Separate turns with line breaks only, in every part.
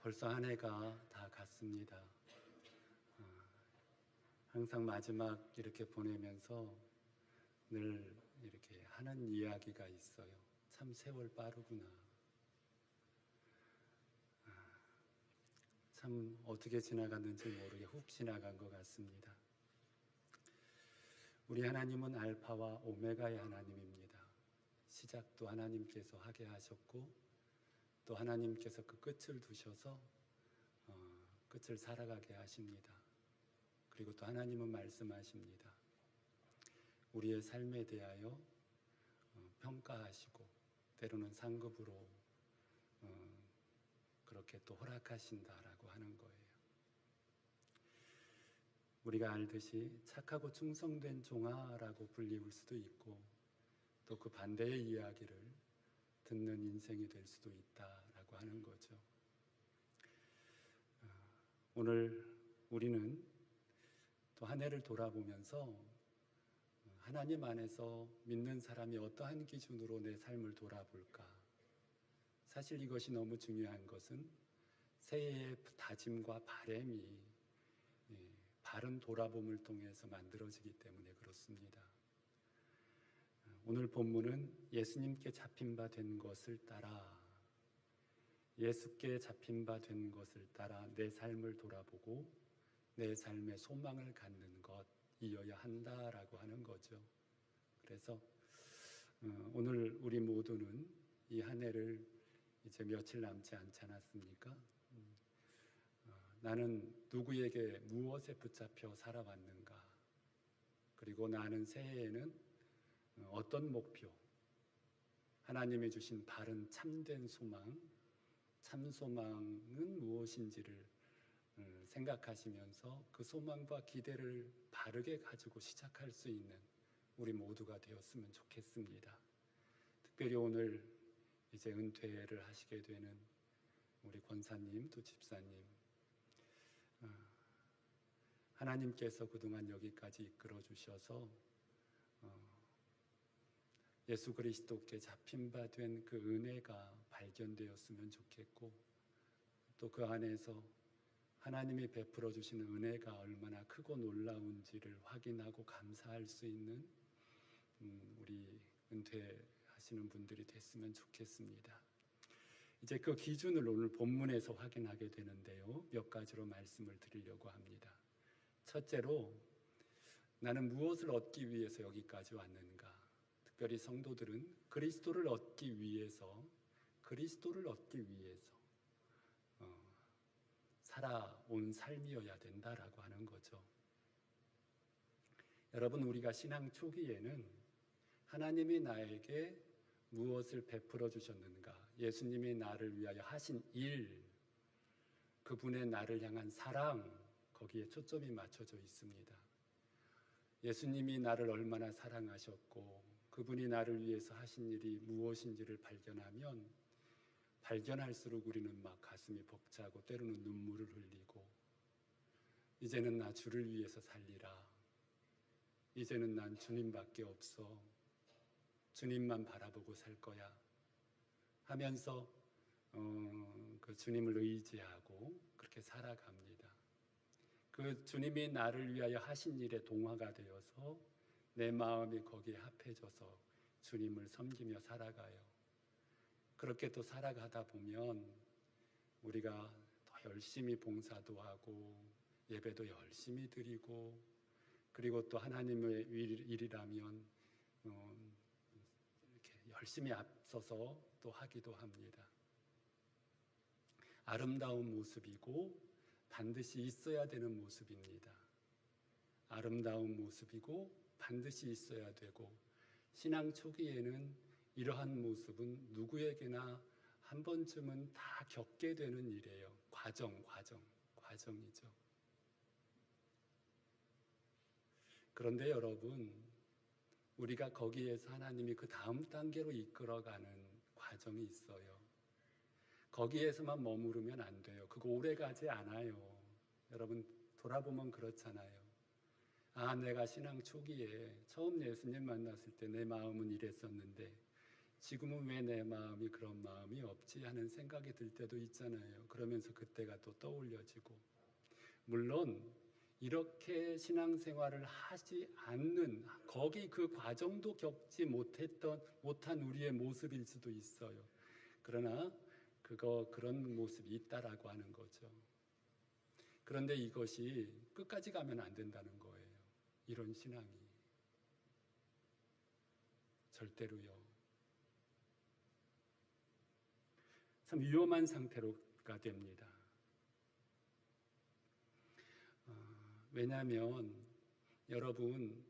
벌써 한 해가 다 갔습니다. 항상 마지막 이렇게 보내면서 늘 이렇게 하는 이야기가 있어요. 참 세월 빠르구나. 참 어떻게 지나갔는지 모르게 훅 지나간 것 같습니다. 우리 하나님은 알파와 오메가의 하나님입니다. 시작도 하나님께서 하게 하셨고 또 하나님께서 그 끝을 두셔서 끝을 살아가게 하십니다. 그리고 또 하나님은 말씀하십니다. 우리의 삶에 대하여 평가하시고 때로는 상급으로 그렇게 또 허락하신다라고 하는 거예요. 우리가 알듯이 착하고 충성된 종아라고 불리울 수도 있고 또 그 반대의 이야기를 듣는 인생이 될 수도 있다라고 하는 거죠. 오늘 우리는 또 한 해를 돌아보면서 하나님 안에서 믿는 사람이 어떠한 기준으로 내 삶을 돌아볼까? 사실 이것이 너무 중요한 것은 새해의 다짐과 바람이 바른 돌아봄을 통해서 만들어지기 때문에 그렇습니다. 오늘 본문은 예수님께 잡힌 바 된 것을 따라 예수께 잡힌 바 된 것을 따라 내 삶을 돌아보고 내 삶의 소망을 갖는 것이어야 한다라고 하는 거죠. 그래서 오늘 우리 모두는 이 한 해를 이제 며칠 남지 않지 않았습니까? 나는 누구에게 무엇에 붙잡혀 살아왔는가? 그리고 나는 새해에는 어떤 목표, 하나님이 주신 바른 참된 소망, 참소망은 무엇인지를 생각하시면서 그 소망과 기대를 바르게 가지고 시작할 수 있는 우리 모두가 되었으면 좋겠습니다. 특별히 오늘 이제 은퇴를 하시게 되는 우리 권사님 또 집사님, 하나님께서 그동안 여기까지 이끌어 주셔서 예수 그리스도께 잡힌 바 된 그 은혜가 발견되었으면 좋겠고 또 그 안에서 하나님이 베풀어 주시는 은혜가 얼마나 크고 놀라운지를 확인하고 감사할 수 있는 우리 은퇴하시는 분들이 됐으면 좋겠습니다. 이제 그 기준을 오늘 본문에서 확인하게 되는데요. 몇 가지로 말씀을 드리려고 합니다. 첫째로 나는 무엇을 얻기 위해서 여기까지 왔는가? 특별히 성도들은 그리스도를 얻기 위해서 살아온 삶이어야 된다라고 하는 거죠. 여러분, 우리가 신앙 초기에는 하나님이 나에게 무엇을 베풀어 주셨는가, 예수님이 나를 위하여 하신 일, 그분의 나를 향한 사랑, 거기에 초점이 맞춰져 있습니다. 예수님이 나를 얼마나 사랑하셨고 그분이 나를 위해서 하신 일이 무엇인지를 발견하면 발견할수록 우리는 막 가슴이 벅차고 때로는 눈물을 흘리고 이제는 나 주를 위해서 살리라. 이제는 난 주님밖에 없어. 주님만 바라보고 살 거야. 하면서 그 주님을 의지하고 그렇게 살아갑니다. 그 주님이 나를 위하여 하신 일에 동화가 되어서 내 마음이 거기에 합해져서 주님을 섬기며 살아가요. 그렇게 또 살아가다 보면 우리가 더 열심히 봉사도 하고 예배도 열심히 드리고 그리고 또 하나님의 일이라면 이렇게 열심히 앞서서 또 하기도 합니다. 아름다운 모습이고 반드시 있어야 되는 모습입니다. 아름다운 모습이고 반드시 있어야 되고 신앙 초기에는 이러한 모습은 누구에게나 한 번쯤은 다 겪게 되는 일이에요. 과정이죠. 그런데 여러분, 우리가 거기에서 하나님이 그 다음 단계로 이끌어가는 과정이 있어요. 거기에서만 머무르면 안 돼요. 그거 오래 가지 않아요. 여러분 돌아보면 그렇잖아요. 내가 신앙 초기에 처음 예수님 만났을 때 내 마음은 이랬었는데 지금은 왜 내 마음이 그런 마음이 없지 하는 생각이 들 때도 있잖아요. 그러면서 그때가 또 떠올려지고, 물론 이렇게 신앙생활을 하지 않는, 거기 그 과정도 겪지 못한 우리의 모습일 수도 있어요. 그러나 그런 모습이 있다라고 하는 거죠. 그런데 이것이 끝까지 가면 안 된다는 거예요. 이런 신앙이 절대로요. 참 위험한 상태로가 됩니다. 왜냐하면 여러분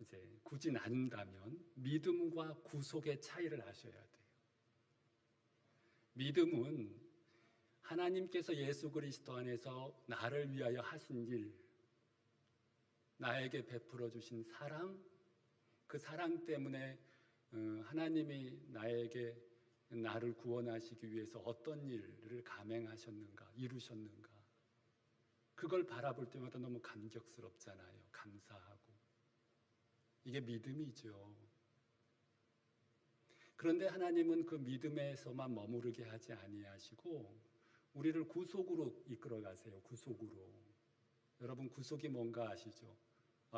이제 굳이 나눈다면 믿음과 구속의 차이를 아셔야 돼요. 믿음은 하나님께서 예수 그리스도 안에서 나를 위하여 하신 일, 나에게 베풀어 주신 사랑, 그 사랑 때문에 하나님이 나를 구원하시기 위해서 어떤 일을 감행하셨는가, 이루셨는가, 그걸 바라볼 때마다 너무 감격스럽잖아요. 감사하고. 이게 믿음이죠. 그런데 하나님은 그 믿음에서만 머무르게 하지 아니하시고 우리를 구속으로 이끌어 가세요. 구속으로. 여러분, 구속이 뭔가 아시죠?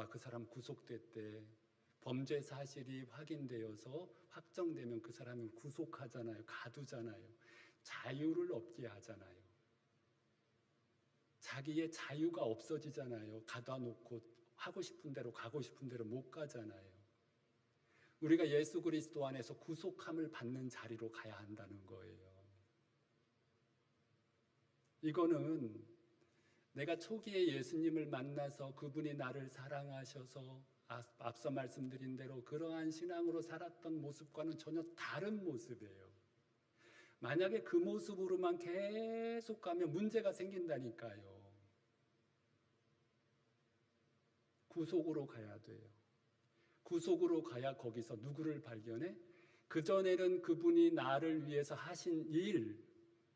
그 사람 구속됐대. 범죄 사실이 확인되어서 확정되면 그 사람을 구속하잖아요. 가두잖아요. 자유를 얻게 하잖아요. 자기의 자유가 없어지잖아요. 가둬 놓고 하고 싶은 대로 가고 싶은 대로 못 가잖아요. 우리가 예수 그리스도 안에서 구속함을 받는 자리로 가야 한다는 거예요. 이거는 내가 초기에 예수님을 만나서 그분이 나를 사랑하셔서 앞서 말씀드린 대로 그러한 신앙으로 살았던 모습과는 전혀 다른 모습이에요. 만약에 그 모습으로만 계속 가면 문제가 생긴다니까요. 구속으로 가야 돼요. 구속으로 가야 거기서 누구를 발견해? 그전에는 그분이 나를 위해서 하신 일,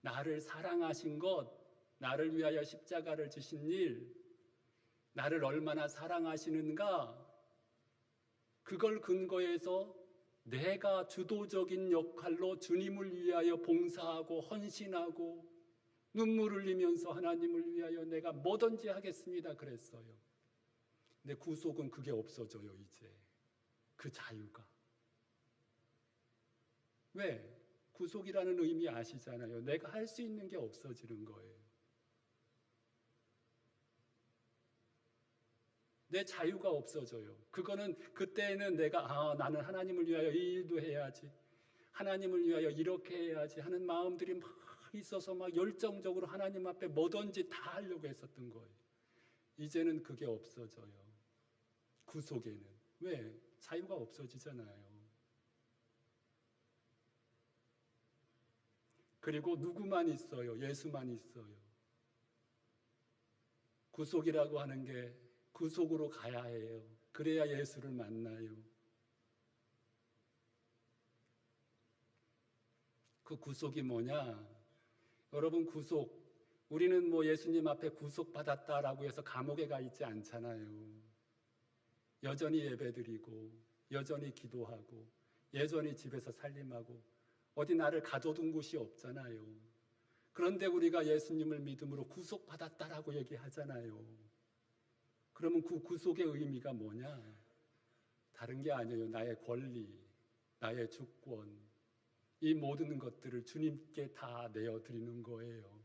나를 사랑하신 것, 나를 위하여 십자가를 지신 일, 나를 얼마나 사랑하시는가, 그걸 근거해서 내가 주도적인 역할로 주님을 위하여 봉사하고 헌신하고 눈물 흘리면서 하나님을 위하여 내가 뭐든지 하겠습니다 그랬어요. 근데 구속은 그게 없어져요. 이제 그 자유가. 왜? 구속이라는 의미 아시잖아요. 내가 할 수 있는 게 없어지는 거예요. 내 자유가 없어져요. 그거는 그때는 내가 나는 하나님을 위하여 이 일도 해야지, 하나님을 위하여 이렇게 해야지 하는 마음들이 막 있어서 막 열정적으로 하나님 앞에 뭐든지 다 하려고 했었던 거예요. 이제는 그게 없어져요. 구속에는. 왜? 자유가 없어지잖아요. 그리고 누구만 있어요? 예수만 있어요. 구속이라고 하는 게 구속으로 가야 해요. 그래야 예수를 만나요. 그 구속이 뭐냐? 여러분, 구속. 우리는 뭐 예수님 앞에 구속받았다라고 해서 감옥에 가 있지 않잖아요. 여전히 예배드리고, 여전히 기도하고, 여전히 집에서 살림하고, 어디 나를 가둬둔 곳이 없잖아요. 그런데 우리가 예수님을 믿음으로 구속받았다라고 얘기하잖아요. 그러면 그 구속의 의미가 뭐냐? 다른 게 아니에요. 나의 권리, 나의 주권, 이 모든 것들을 주님께 다 내어드리는 거예요.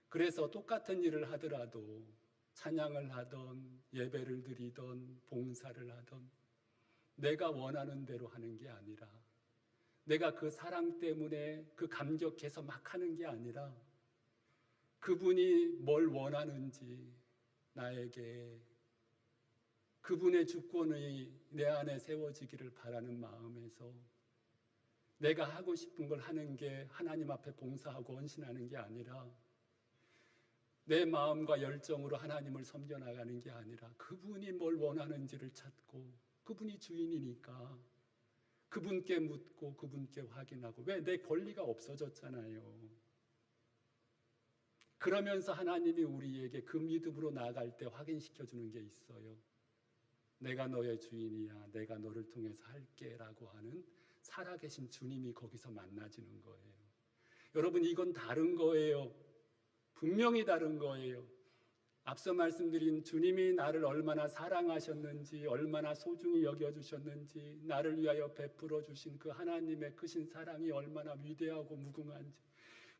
그래서 똑같은 일을 하더라도 찬양을 하던 예배를 드리던 봉사를 하던 내가 원하는 대로 하는 게 아니라, 내가 그 사랑 때문에 그 감격해서 막 하는 게 아니라 그분이 뭘 원하는지 나에게 그분의 주권이 내 안에 세워지기를 바라는 마음에서 내가 하고 싶은 걸 하는 게 하나님 앞에 봉사하고 헌신하는 게 아니라, 내 마음과 열정으로 하나님을 섬겨나가는 게 아니라 그분이 뭘 원하는지를 찾고, 그분이 주인이니까 그분께 묻고 그분께 확인하고. 왜? 내 권리가 없어졌잖아요. 그러면서 하나님이 우리에게 그 믿음으로 나아갈 때 확인시켜주는 게 있어요. 내가 너의 주인이야, 내가 너를 통해서 할게 라고 하는 살아계신 주님이 거기서 만나지는 거예요. 여러분, 이건 다른 거예요. 분명히 다른 거예요. 앞서 말씀드린 주님이 나를 얼마나 사랑하셨는지, 얼마나 소중히 여겨주셨는지, 나를 위하여 베풀어 주신 그 하나님의 크신 사랑이 얼마나 위대하고 무궁한지,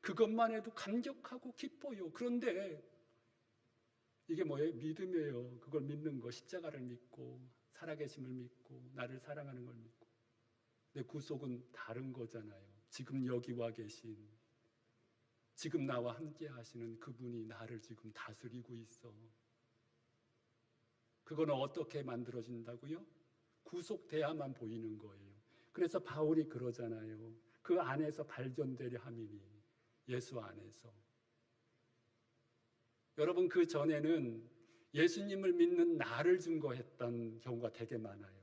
그것만 해도 감격하고 기뻐요. 그런데 이게 뭐예요? 믿음이에요. 그걸 믿는 거, 십자가를 믿고 살아계심을 믿고 나를 사랑하는 걸 믿고. 근데 구속은 다른 거잖아요. 지금 여기 와 계신, 지금 나와 함께 하시는 그분이 나를 지금 다스리고 있어. 그거는 어떻게 만들어진다고요? 구속돼야만 보이는 거예요. 그래서 바울이 그러잖아요. 그 안에서 발견되려 함이니, 예수 안에서. 여러분, 그 전에는 예수님을 믿는 나를 증거했던 경우가 되게 많아요.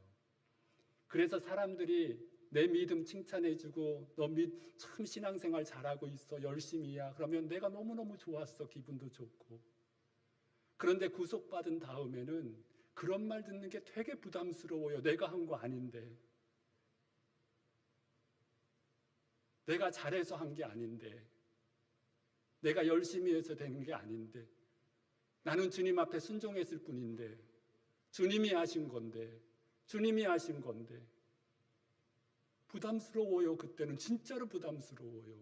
그래서 사람들이 내 믿음 칭찬해주고, 너 참 신앙생활 잘하고 있어, 열심히야. 그러면 내가 너무너무 좋았어, 기분도 좋고. 그런데 구속받은 다음에는 그런 말 듣는 게 되게 부담스러워요. 내가 한 거 아닌데, 내가 잘해서 한 게 아닌데, 내가 열심히 해서 되는 게 아닌데, 나는 주님 앞에 순종했을 뿐인데, 주님이 하신 건데, 주님이 하신 건데. 부담스러워요. 그때는 진짜로 부담스러워요.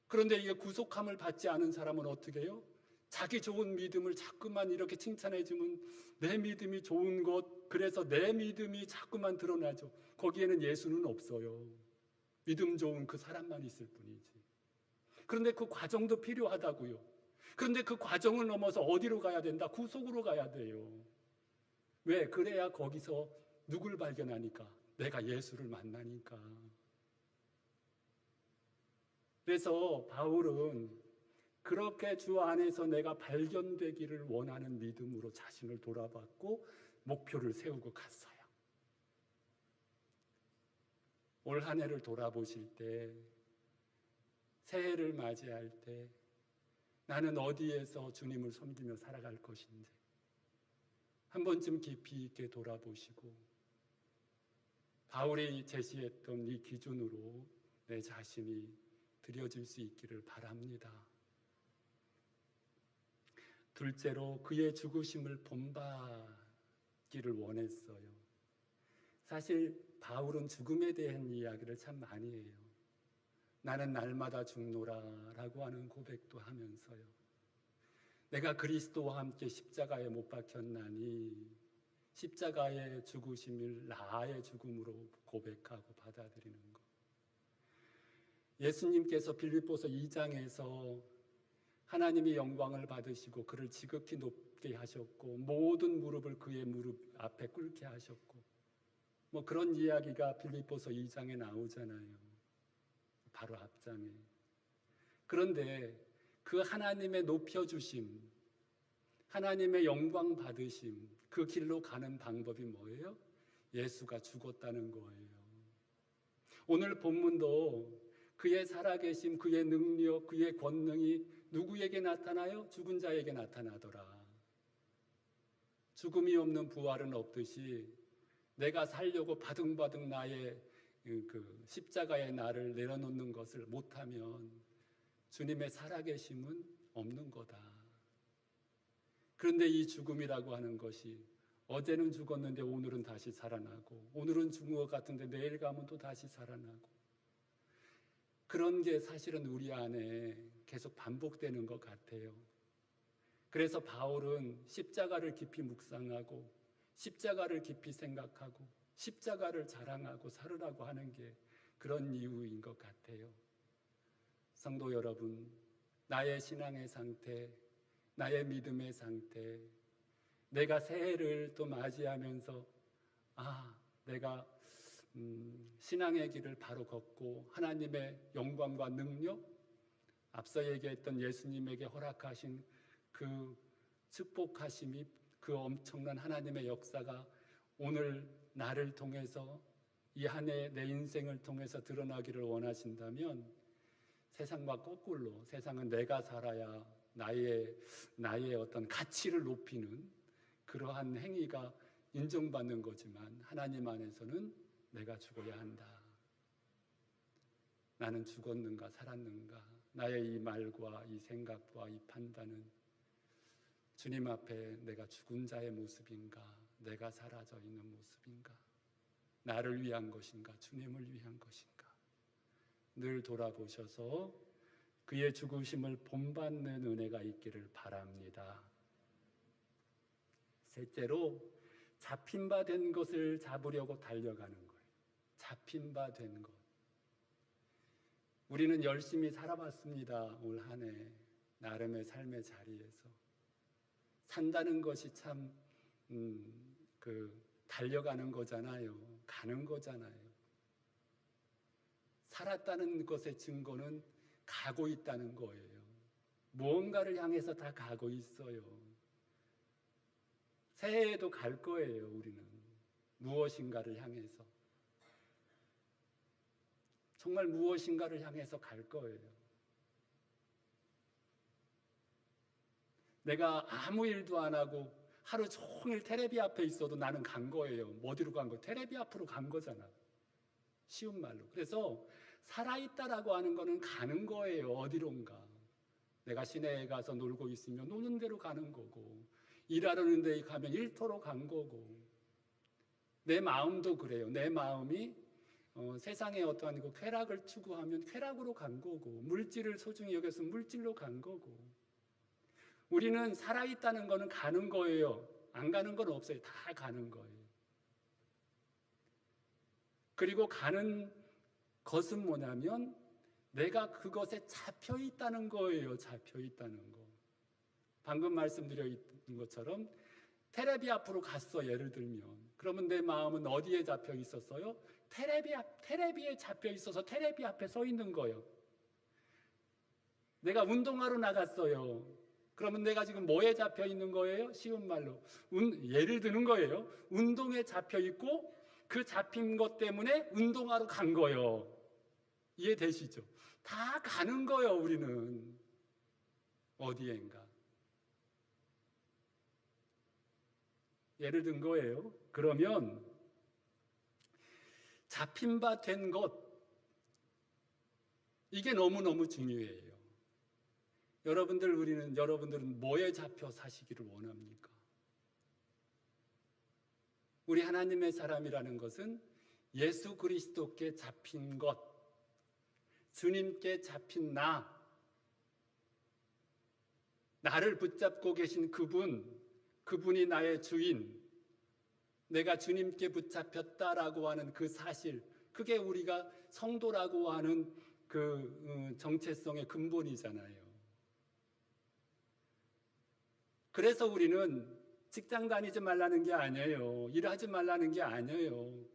그런데 이게 구속함을 받지 않은 사람은 어떻게 해요? 자기 좋은 믿음을 자꾸만 이렇게 칭찬해 주면 내 믿음이 좋은 것, 그래서 내 믿음이 자꾸만 드러나죠. 거기에는 예수는 없어요. 믿음 좋은 그 사람만 있을 뿐이지. 그런데 그 과정도 필요하다고요. 그런데 그 과정을 넘어서 어디로 가야 된다? 구속으로 가야 돼요. 왜? 그래야 거기서 누굴 발견하니까? 내가 예수를 만나니까. 그래서 바울은 그렇게 주 안에서 내가 발견되기를 원하는 믿음으로 자신을 돌아봤고 목표를 세우고 갔어요. 올 한 해를 돌아보실 때, 새해를 맞이할 때 나는 어디에서 주님을 섬기며 살아갈 것인지 한 번쯤 깊이 있게 돌아보시고 바울이 제시했던 이 기준으로 내 자신이 드려질 수 있기를 바랍니다. 둘째로 그의 죽으심을 본받기를 원했어요. 사실 바울은 죽음에 대한 이야기를 참 많이 해요. 나는 날마다 죽노라 라고 하는 고백도 하면서요. 내가 그리스도와 함께 십자가에 못 박혔나니 십자가의 죽으심을 나의 죽음으로 고백하고 받아들이는 것. 예수님께서 빌립보서 2장에서 하나님이 영광을 받으시고 그를 지극히 높게 하셨고 모든 무릎을 그의 무릎 앞에 꿇게 하셨고 뭐 그런 이야기가 빌립보서 2장에 나오잖아요. 바로 앞장에. 그런데 그 하나님의 높여주심, 하나님의 영광 받으심, 그 길로 가는 방법이 뭐예요? 예수가 죽었다는 거예요. 오늘 본문도 그의 살아계심, 그의 능력, 그의 권능이 누구에게 나타나요? 죽은 자에게 나타나더라. 죽음이 없는 부활은 없듯이 내가 살려고 바등바등 나의 그 십자가의 나를 내려놓는 것을 못하면 주님의 살아계심은 없는 거다. 그런데 이 죽음이라고 하는 것이 어제는 죽었는데 오늘은 다시 살아나고 오늘은 죽은 것 같은데 내일 가면 또 다시 살아나고 그런 게 사실은 우리 안에 계속 반복되는 것 같아요. 그래서 바울은 십자가를 깊이 묵상하고 십자가를 깊이 생각하고 십자가를 자랑하고 살으라고 하는 게 그런 이유인 것 같아요. 성도 여러분, 나의 신앙의 상태, 나의 믿음의 상태, 내가 새해를 또 맞이하면서 내가 신앙의 길을 바로 걷고 하나님의 영광과 능력, 앞서 얘기했던 예수님에게 허락하신 그 축복하심이 그 엄청난 하나님의 역사가 오늘 나를 통해서 이 한 해 내 인생을 통해서 드러나기를 원하신다면 세상과 거꾸로 세상은 내가 살아야 나의 어떤 가치를 높이는 그러한 행위가 인정받는 거지만 하나님 안에서는 내가 죽어야 한다. 나는 죽었는가 살았는가? 나의 이 말과 이 생각과 이 판단은 주님 앞에 내가 죽은 자의 모습인가? 내가 사라져 있는 모습인가? 나를 위한 것인가? 주님을 위한 것인가? 늘 돌아보셔서 그의 죽으심을 본받는 은혜가 있기를 바랍니다. 셋째로, 잡힌 바 된 것을 잡으려고 달려가는 거예요. 잡힌 바 된 것. 우리는 열심히 살아봤습니다. 올 한 해 나름의 삶의 자리에서 산다는 것이 참 달려가는 거잖아요. 가는 거잖아요. 살았다는 것의 증거는 가고 있다는 거예요. 무언가를 향해서 다 가고 있어요. 새해에도 갈 거예요. 우리는 무엇인가를 향해서, 정말 무엇인가를 향해서 갈 거예요. 내가 아무 일도 안 하고 하루 종일 테레비 앞에 있어도 나는 간 거예요. 어디로 간 거예요? 테레비 앞으로 간 거잖아. 쉬운 말로. 그래서 살아있다라고 하는 거는 가는 거예요. 어디론가. 내가 시내에 가서 놀고 있으면 노는 대로 가는 거고, 일하려는 데 가면 일터로 간 거고, 내 마음도 그래요. 내 마음이 세상에 어떠한 그 쾌락을 추구하면 쾌락으로 간 거고, 물질을 소중히 여겨서 물질로 간 거고. 우리는 살아있다는 거는 가는 거예요. 안 가는 건 없어요. 다 가는 거예요. 그리고 가는 것은 뭐냐면 내가 그것에 잡혀 있다는 거예요. 잡혀 있다는 거. 방금 말씀드린 것처럼 테레비 앞으로 갔어. 예를 들면. 그러면 내 마음은 어디에 잡혀 있었어요? 테레비에 잡혀 있어서 테레비 앞에 서 있는 거예요. 내가 운동하러 나갔어요. 그러면 내가 지금 뭐에 잡혀 있는 거예요? 쉬운 말로 예를 드는 거예요. 운동에 잡혀 있고 그 잡힌 것 때문에 운동하러 간 거예요. 이해되시죠? 다 가는 거예요. 우리는 어디엔가. 예를 든 거예요. 그러면 잡힌 바 된 것, 이게 너무너무 중요해요. 여러분들은 뭐에 잡혀 사시기를 원합니까? 우리 하나님의 사람이라는 것은 예수 그리스도께 잡힌 것, 주님께 잡힌 나를 붙잡고 계신 그분이 나의 주인, 내가 주님께 붙잡혔다라고 하는 그 사실, 그게 우리가 성도라고 하는 그 정체성의 근본이잖아요. 그래서 우리는 직장 다니지 말라는 게 아니에요. 일하지 말라는 게 아니에요.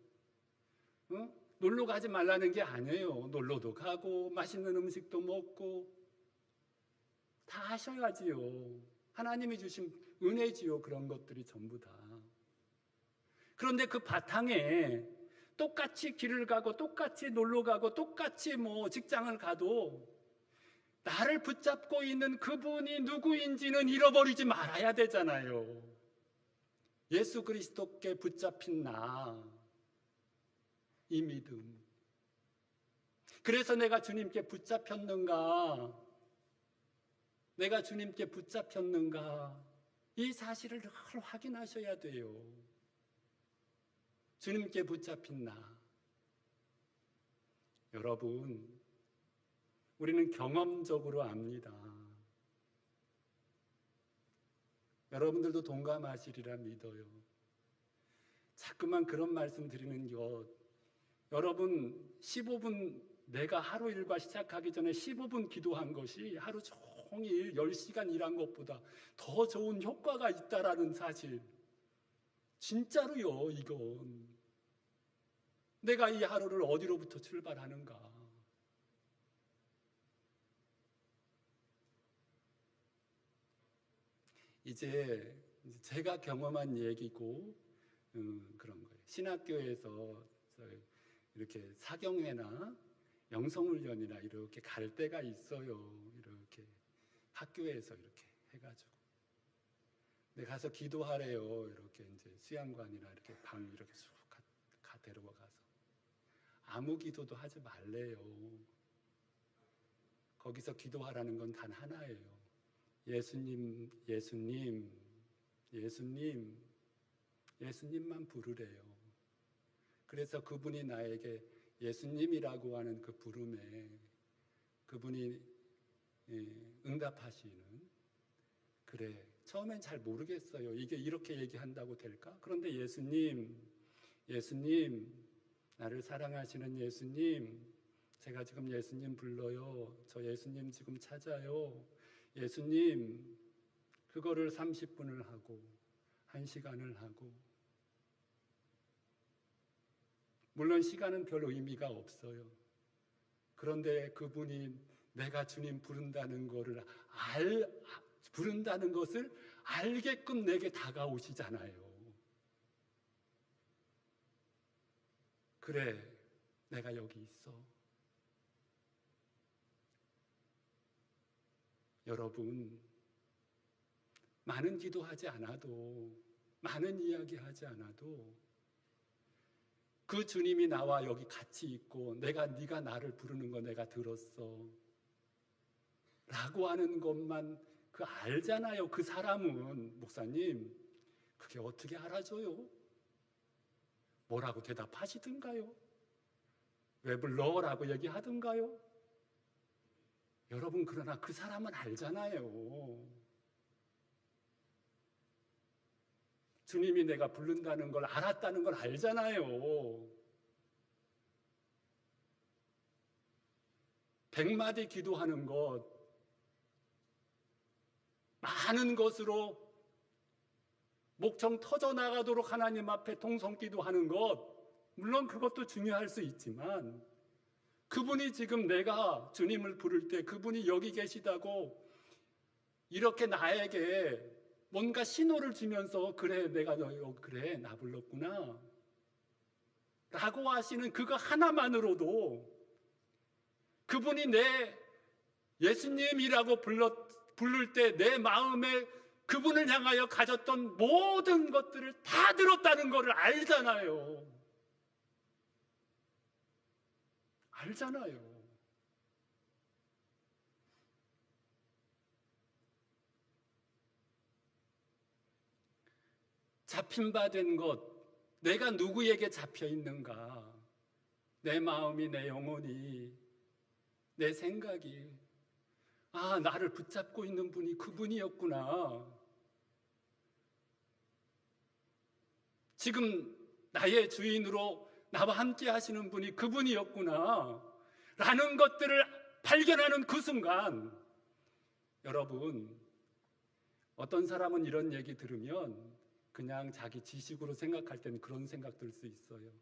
놀러 가지 말라는 게 아니에요. 놀러도 가고 맛있는 음식도 먹고 다 하셔야지요. 하나님이 주신 은혜지요. 그런 것들이 전부 다. 그런데 그 바탕에 똑같이 길을 가고 똑같이 놀러 가고 똑같이 직장을 가도 나를 붙잡고 있는 그분이 누구인지는 잃어버리지 말아야 되잖아요. 예수 그리스도께 붙잡힌 이 믿음. 그래서 내가 주님께 붙잡혔는가? 내가 주님께 붙잡혔는가? 이 사실을 늘 확인하셔야 돼요. 주님께 붙잡힌 여러분, 우리는 경험적으로 압니다. 여러분들도 동감하시리라 믿어요. 자꾸만 그런 말씀 드리는 것, 여러분 15분, 내가 하루 일과 시작하기 전에 15분 기도한 것이 하루 종일 10시간 일한 것보다 더 좋은 효과가 있다라는 사실, 진짜로요. 이건 내가 이 하루를 어디로부터 출발하는가. 이제 제가 경험한 얘기고 그런 거예요. 신학교에서 이렇게 사경회나 영성훈련이나 이렇게 갈 때가 있어요. 이렇게 학교에서 이렇게 해가지고. 근데 가서 기도하래요. 이렇게 이제 수양관이나 이렇게 방 이렇게 쭉 데려가 가서. 아무 기도도 하지 말래요. 거기서 기도하라는 건 단 하나예요. 예수님, 예수님, 예수님, 예수님만 부르래요. 그래서 그분이 나에게 예수님이라고 하는 그 부름에 그분이 응답하시는, 그래, 처음엔 잘 모르겠어요. 이게 이렇게 얘기한다고 될까? 그런데 예수님, 예수님, 나를 사랑하시는 예수님, 제가 지금 예수님 불러요. 저 예수님 지금 찾아요. 예수님, 그거를 30분을 하고 1시간을 하고, 물론 시간은 별 의미가 없어요. 그런데 그분이 내가 주님 부른다는 부른다는 것을 알게끔 내게 다가오시잖아요. 그래, 내가 여기 있어. 여러분, 많은 기도하지 않아도, 많은 이야기하지 않아도 그 주님이 나와 여기 같이 있고 네가 나를 부르는 거 내가 들었어 라고 하는 것만 그 알잖아요. 그 사람은. 목사님, 그게 어떻게 알아줘요? 뭐라고 대답하시든가요? 왜 불러? 라고 얘기하든가요? 여러분, 그러나 그 사람은 알잖아요. 주님이 내가 부른다는 걸 알았다는 걸 알잖아요. 100마디 기도하는 것, 많은 것으로 목청 터져나가도록 하나님 앞에 통성기도하는 것, 물론 그것도 중요할 수 있지만 그분이 지금 내가 주님을 부를 때 그분이 여기 계시다고 이렇게 나에게 뭔가 신호를 주면서 그래, 내가 너 그래, 나 불렀구나 라고 하시는 그거 하나만으로도 그분이 내 예수님이라고 부를 때 내 마음에 그분을 향하여 가졌던 모든 것들을 다 들었다는 것을 알잖아요. 알잖아요. 잡힌 바 된 것, 내가 누구에게 잡혀 있는가? 내 마음이, 내 영혼이, 내 생각이, 아, 나를 붙잡고 있는 분이 그분이었구나. 지금 나의 주인으로 나와 함께 하시는 분이 그분이었구나 라는 것들을 발견하는 그 순간, 여러분, 어떤 사람은 이런 얘기 들으면 그냥 자기 지식으로 생각할 때는 그런 생각 들 수 있어요.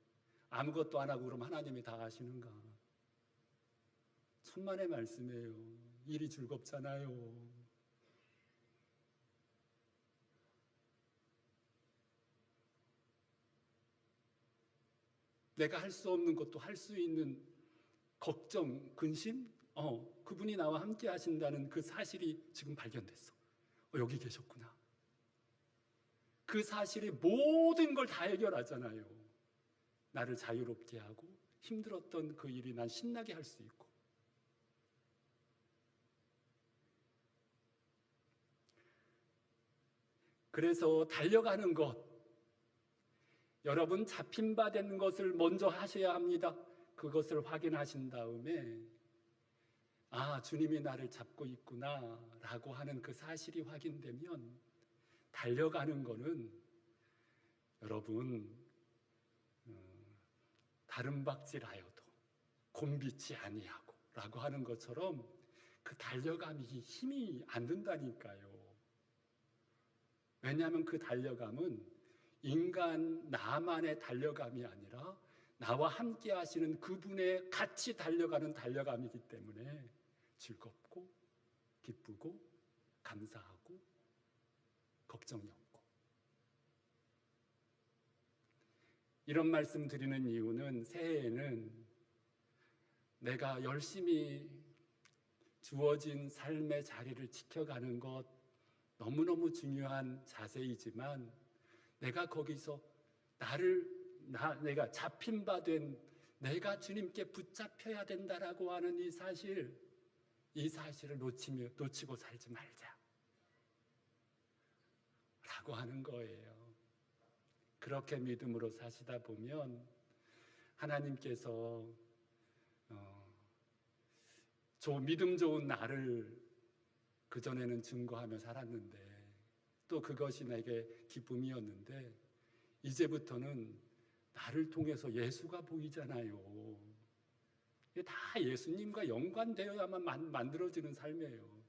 아무것도 안 하고 그럼 하나님이 다 아시는가? 천만의 말씀이에요. 일이 즐겁잖아요. 내가 할 수 없는 것도 할 수 있는 걱정, 근심? 그분이 나와 함께 하신다는 그 사실이 지금 발견됐어. 여기 계셨구나. 그 사실이 모든 걸 다 해결하잖아요. 나를 자유롭게 하고 힘들었던 그 일이 난 신나게 할 수 있고. 그래서 달려가는 것, 여러분 잡힌 바 된 것을 먼저 하셔야 합니다. 그것을 확인하신 다음에 아, 주님이 나를 잡고 있구나 라고 하는 그 사실이 확인되면 달려가는 거는 여러분 다른 박질하여도 곤비치 아니하고 라고 하는 것처럼 그 달려감이 힘이 안 든다니까요. 왜냐하면 그 달려감은 인간 나만의 달려감이 아니라 나와 함께 하시는 그분의 같이 달려가는 달려감이기 때문에 즐겁고 기쁘고 감사하고 걱정이 없고. 이런 말씀 드리는 이유는 새해에는 내가 열심히 주어진 삶의 자리를 지켜가는 것 너무너무 중요한 자세이지만 내가 거기서 내가 잡힌 바 된 내가 주님께 붙잡혀야 된다라고 하는 이 사실을 놓치고 살지 말자 라고 하는 거예요. 그렇게 믿음으로 사시다 보면 하나님께서 믿음 좋은 나를 그전에는 증거하며 살았는데 또 그것이 내게 기쁨이었는데 이제부터는 나를 통해서 예수가 보이잖아요. 이게 다 예수님과 연관되어야만 만들어지는 삶이에요.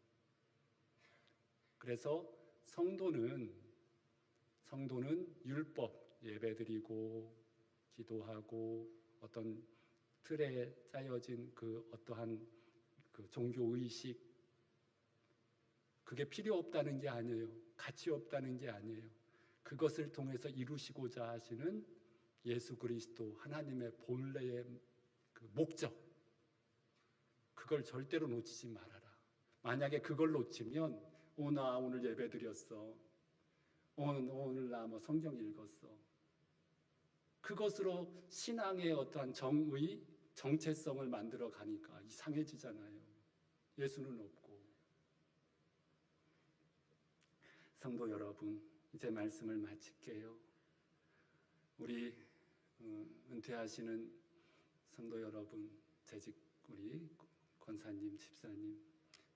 그래서 성도는 율법, 예배드리고 기도하고 어떤 틀에 짜여진 그 어떠한 그 종교 의식, 그게 필요 없다는 게 아니에요. 가치 없다는 게 아니에요. 그것을 통해서 이루시고자 하시는 예수 그리스도 하나님의 본래의 그 목적, 그걸 절대로 놓치지 말아라. 만약에 그걸 놓치면 나 오늘 예배 드렸어, 오늘 나 뭐 성경 읽었어, 그것으로 신앙의 어떠한 정체성을 만들어 가니까 이상해지잖아요. 예수는 없고. 성도 여러분, 이제 말씀을 마칠게요. 우리 은퇴하시는 성도 여러분, 재직 우리 권사님, 집사님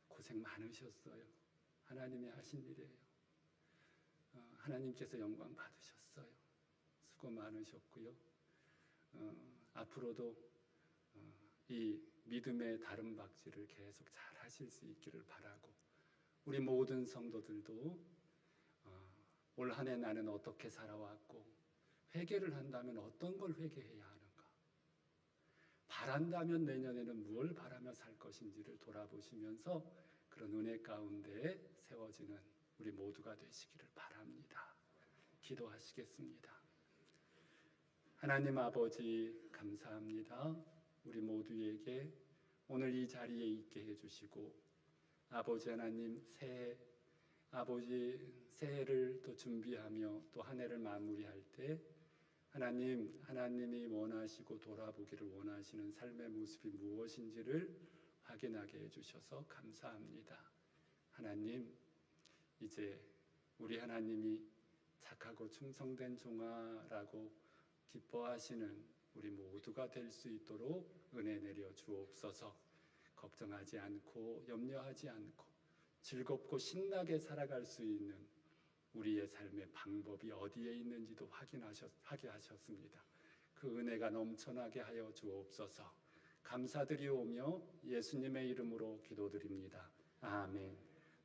고생 많으셨어요. 하나님이 하신 일이에요. 하나님께서 영광 받으셨어요. 수고 많으셨고요. 앞으로도 이 믿음의 다름박질을 계속 잘 하실 수 있기를 바라고, 우리 모든 성도들도 올 한 해 나는 어떻게 살아왔고, 회개를 한다면 어떤 걸 회개해야 하는가, 바란다면 내년에는 무엇을 바라며 살 것인지를 돌아보시면서 그런 은혜 가운데 세워지는 우리 모두가 되시기를 바랍니다. 기도하시겠습니다. 하나님 아버지, 감사합니다. 우리 모두에게 오늘 이 자리에 있게 해주시고, 아버지 하나님, 새해를 또 준비하며 또 한 해를 마무리할 때 하나님이 원하시고 돌아보기를 원하시는 삶의 모습이 무엇인지를 확인하게 해주셔서 감사합니다. 하나님, 이제 우리 하나님이 착하고 충성된 종아라고 기뻐하시는 우리 모두가 될 수 있도록 은혜 내려 주옵소서. 걱정하지 않고 염려하지 않고 즐겁고 신나게 살아갈 수 있는 우리의 삶의 방법이 어디에 있는지도 하게 하셨습니다. 그 은혜가 넘쳐나게 하여 주옵소서. 감사드리오며 예수님의 이름으로 기도드립니다. 아멘.